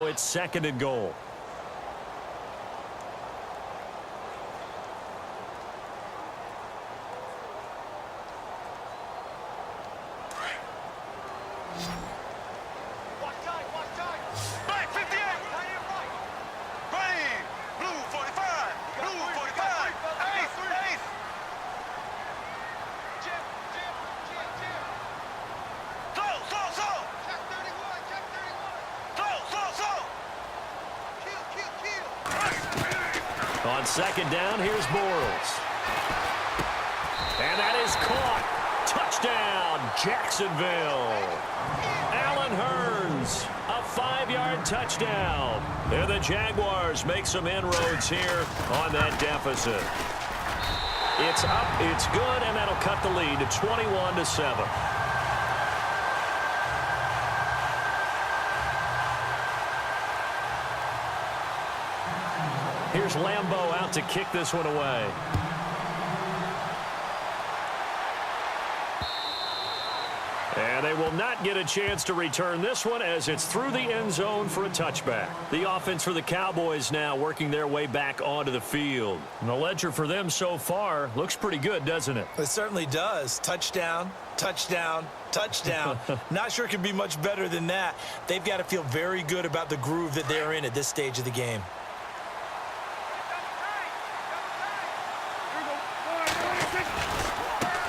it's 2nd and goal. On 2nd down, here's Bortles. And that is caught. Touchdown, Jacksonville. Allen Hurns, a 5-yard touchdown. And the Jaguars make some inroads here on that deficit. It's up, it's good, and that'll cut the lead to 21-7. Here's Lambeau out to kick this one away. And they will not get a chance to return this one as it's through the end zone for a touchback. The offense for the Cowboys now working their way back onto the field. And the ledger for them so far looks pretty good, doesn't it? It certainly does. Touchdown, touchdown, touchdown. Not sure it could be much better than that. They've got to feel very good about the groove that they're in at this stage of the game.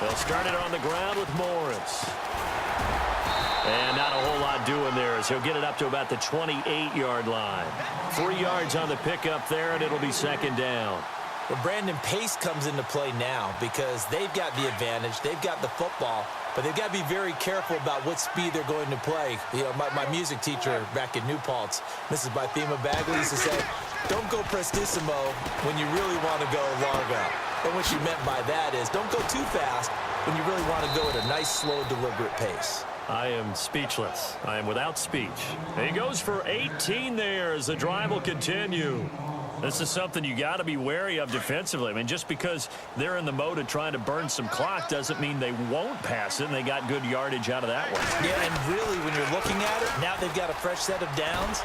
They'll start it on the ground with Morris. And not a whole lot doing there as he'll get it up to about the 28-yard line. 3 yards on the pickup there, and it'll be 2nd down. Well, Brandon, pace comes into play now because they've got the advantage. They've got the football, but they've got to be very careful about what speed they're going to play. You know, my music teacher back in New Paltz, Mrs. Bythema Bagley, used to say, don't go prestissimo when you really want to go largo. And what she meant by that is don't go too fast when you really want to go at a nice, slow, deliberate pace. I am speechless. I am without speech. He goes for 18 there as the drive will continue. This is something you got to be wary of defensively. I mean, just because they're in the mode of trying to burn some clock doesn't mean they won't pass it, and they got good yardage out of that one. Yeah, and really, when you're looking at it, now they've got a fresh set of downs.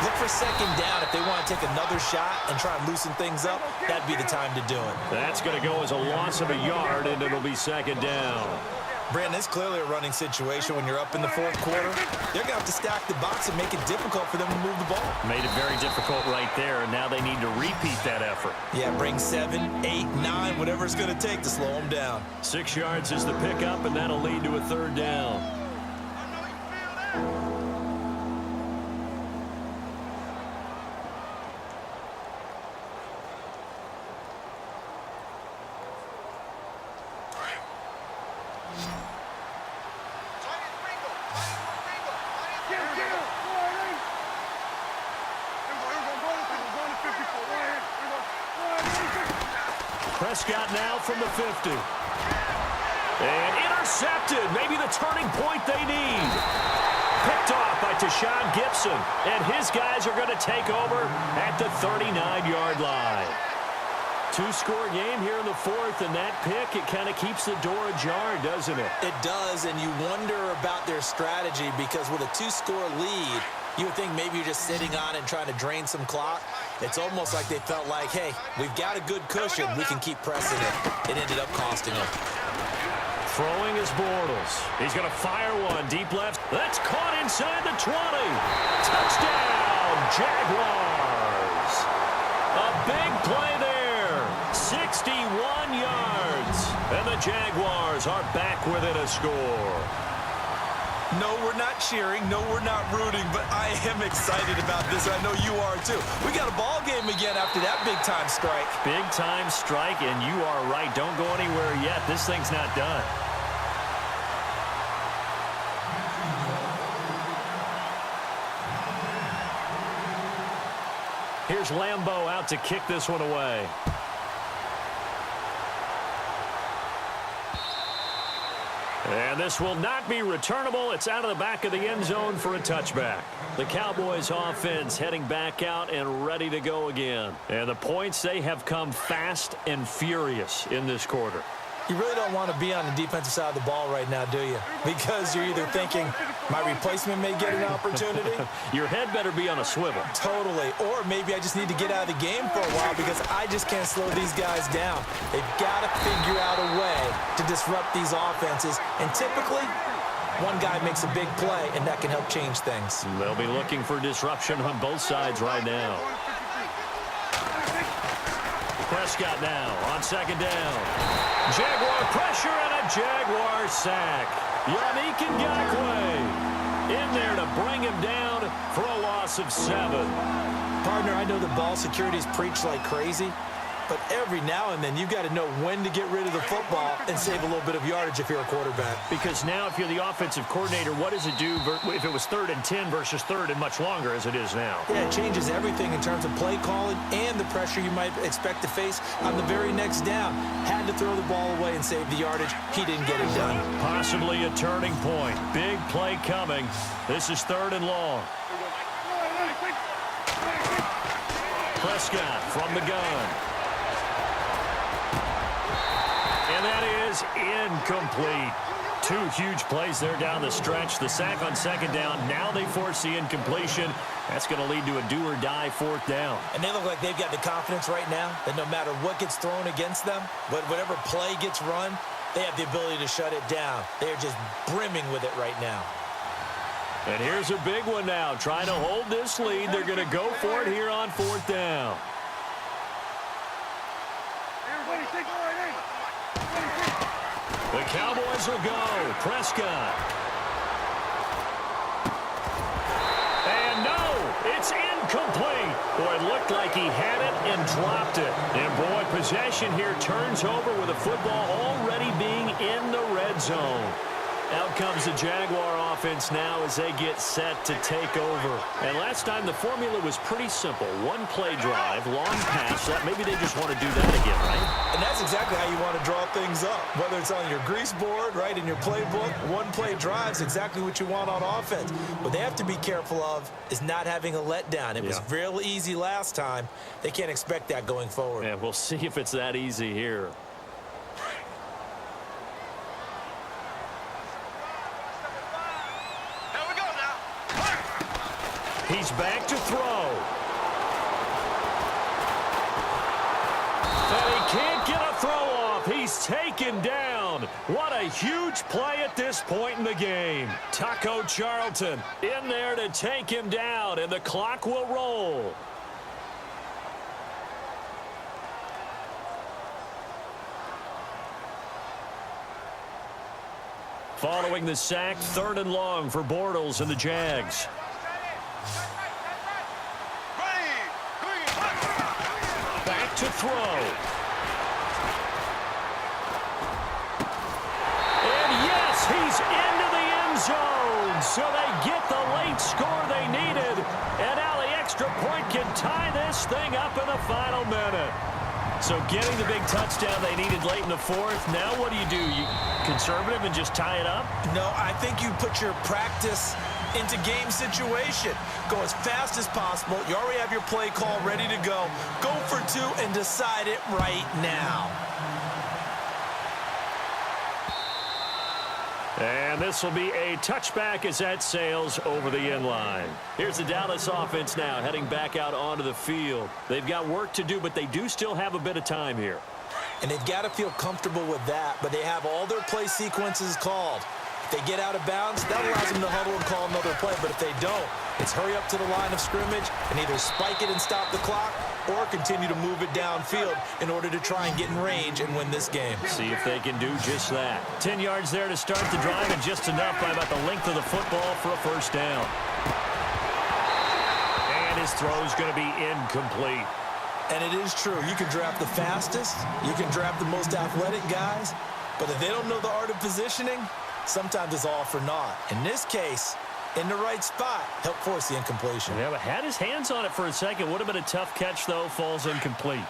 Look for 2nd down. If they want to take another shot and try and loosen things up, that'd be the time to do it. That's going to go as a loss of a yard, and it'll be 2nd down. Brandon, it's clearly a running situation when you're up in the 4th quarter. They're going to have to stack the box and make it difficult for them to move the ball. Made it very difficult right there, and now they need to repeat that effort. Yeah, bring 7, 8, 9, whatever it's going to take to slow them down. 6 yards is the pickup, and that'll lead to a 3rd down. Prescott now from the 50. And intercepted. Maybe the turning point they need. Picked off by Tashawn Gibson. And his guys are going to take over at the 39-yard line. 2-score game here in the 4th, and that pick, it kind of keeps the door ajar, doesn't it? It does, and you wonder about their strategy because with a 2-score lead, you would think maybe you're just sitting on it and trying to drain some clock. It's almost like they felt like, hey, we've got a good cushion. We can keep pressing it. It ended up costing them. Throwing is Bortles. He's going to fire one deep left. That's caught inside the 20. Touchdown, Jaguars. A big play there. 61 yards. And the Jaguars are back within a score. No, we're not cheering. No, we're not rooting, but I am excited about this. I know you are too. We got a ball game again after that big-time strike. Big-time strike, and you are right. Don't go anywhere yet. This thing's not done. Here's Lambeau out to kick this one away. And this will not be returnable. It's out of the back of the end zone for a touchback. The Cowboys offense heading back out and ready to go again. And the points, they have come fast and furious in this quarter. You really don't want to be on the defensive side of the ball right now, do you? Because you're either thinking, my replacement may get an opportunity. Your head better be on a swivel. Totally. Or maybe I just need to get out of the game for a while because I just can't slow these guys down. They've got to figure out a way to disrupt these offenses. And typically, one guy makes a big play, and that can help change things. They'll be looking for disruption on both sides right now. Prescott now on second down. Jaguar pressure and a Jaguar sack. Yannick Ngakoue in there to bring him down for a loss of 7. Partner, I know the ball security is preached like crazy, but every now and then you've got to know when to get rid of the football and save a little bit of yardage if you're a quarterback. Because now if you're the offensive coordinator, what does it do if it was 3rd and 10 versus 3rd and much longer as it is now? Yeah, it changes everything in terms of play calling and the pressure you might expect to face on the very next down. Had to throw the ball away and save the yardage. He didn't get it done. Possibly a turning point. Big play coming. This is 3rd and long. Prescott from the gun. And that is incomplete. 2 huge plays there down the stretch. The sack on second down. Now they force the incompletion. That's going to lead to a do-or-die 4th down. And they look like they've got the confidence right now that no matter what gets thrown against them, whatever play gets run, they have the ability to shut it down. They're just brimming with it right now. And here's a big one now. Trying to hold this lead. They're going to go for it here on 4th down. The Cowboys will go. Prescott. And no, it's incomplete. Boy, it looked like he had it and dropped it. And boy, possession here turns over with the football already being in the red zone. Out comes the Jaguar offense now as they get set to take over. And last time the formula was pretty simple. 1 play drive, long pass. Maybe they just want to do that again, right? And that's exactly how you want to draw things up. Whether it's on your grease board, right, in your playbook, 1 play drive is exactly what you want on offense. What they have to be careful of is not having a letdown. It was real easy last time. They can't expect that going forward. Yeah, we'll see if it's that easy here. He's back to throw. And he can't get a throw off. He's taken down. What a huge play at this point in the game. Taco Charlton in there to take him down, and the clock will roll. Following the sack, 3rd and long for Bortles and the Jags. Back to throw. And yes, he's into the end zone. So they get the late score they needed. And now the extra point can tie this thing up in the final minute. So getting the big touchdown they needed late in the 4th. Now what do? You conservative and just tie it up? No, I think you put your practice into game situation. Go as fast as possible. You already have your play call ready to go. Go for 2 and decide it right now. And this will be a touchback as that sails over the end line. Here's the Dallas offense now heading back out onto the field. They've got work to do, but they do still have a bit of time here. And they've got to feel comfortable with that, but they have all their play sequences called. If they get out of bounds, that allows them to huddle and call another play, but if they don't, it's hurry up to the line of scrimmage and either spike it and stop the clock or continue to move it downfield in order to try and get in range and win this game. See if they can do just that. 10 yards there to start the drive and just enough by about the length of the football for a 1st down. And his throw is going to be incomplete. And it is true. You can draft the fastest. You can draft the most athletic guys. But if they don't know the art of positioning, sometimes it's all for naught. In this case, in the right spot, help force the incompletion. Yeah, but had his hands on it for a second. Would have been a tough catch, though. Falls incomplete.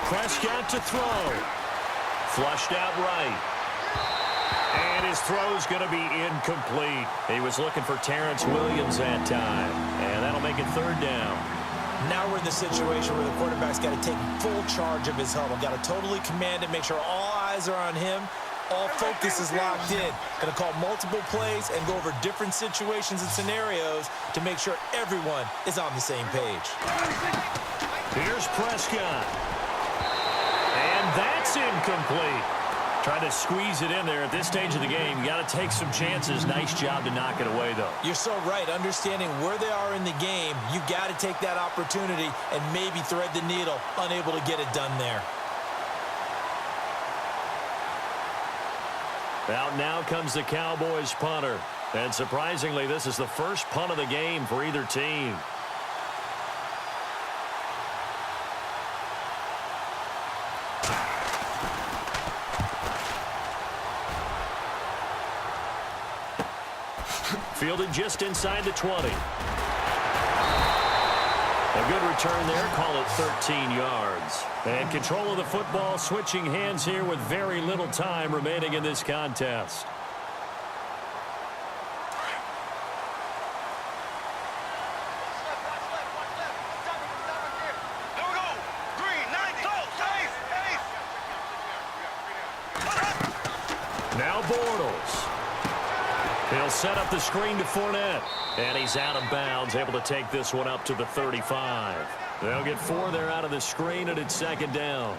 Prescott to throw. Flushed out right. And his throw's going to be incomplete. He was looking for Terrence Williams that time. And that'll make it 3rd down. Now we're in the situation where the quarterback's got to take full charge of his huddle. Got to totally command it, make sure all eyes are on him. All focus is locked in. Going to call multiple plays and go over different situations and scenarios to make sure everyone is on the same page. Here's Prescott. And that's incomplete. Trying to squeeze it in there at this stage of the game. You got to take some chances. Nice job to knock it away, though. You're so right. Understanding where they are in the game, you got to take that opportunity and maybe thread the needle. Unable to get it done there. Out now comes the Cowboys punter. And surprisingly, this is the first punt of the game for either team. Fielded just inside the 20. A good return there. Call it 13 yards. And control of the football switching hands here with very little time remaining in this contest. Now Bortles. He'll set up the screen to Fournette. And he's out of bounds, able to take this one up to the 35. They'll get 4 there out of the screen, and it's second down.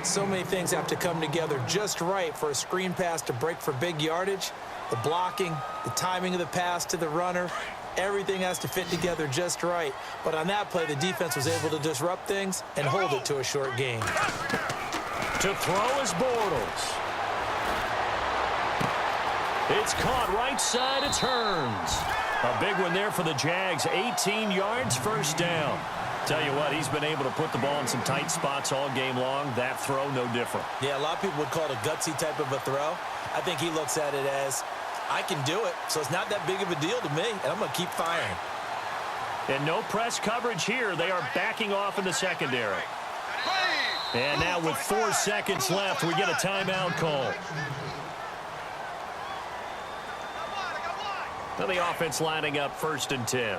So many things have to come together just right for a screen pass to break for big yardage. The blocking, the timing of the pass to the runner, everything has to fit together just right. But on that play, the defense was able to disrupt things and hold it to a short gain. To throw is Bortles. It's caught right side. It's Hearns. A big one there for the Jags. 18 yards, first down. Tell you what, he's been able to put the ball in some tight spots all game long. That throw, no different. Yeah, a lot of people would call it a gutsy type of a throw. I think he looks at it as, I can do it, so it's not that big of a deal to me, and I'm going to keep firing. And no press coverage here. They are backing off in the secondary. And now with 4 seconds left, we get a timeout call. Now the offense lining up 1st and 10.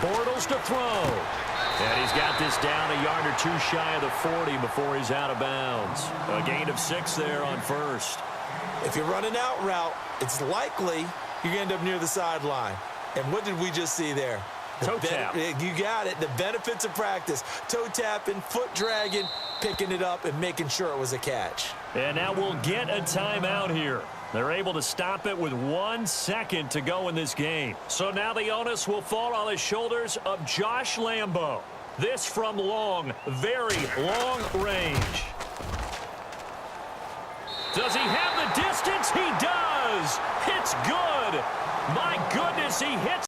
Bortles to throw. And he's got this down a yard or 2 shy of the 40 before he's out of bounds. A gain of 6 there on 1st. If you're running out route, it's likely you're going to end up near the sideline. And what did we just see there? Toe tap. You got it. The benefits of practice. Toe tapping, foot dragging, picking it up, and making sure it was a catch. And now we'll get a timeout here. They're able to stop it with 1 second to go in this game. So now the onus will fall on the shoulders of Josh Lambo. This from long, very long range. Does he have the distance? He does. It's good. My goodness, he hits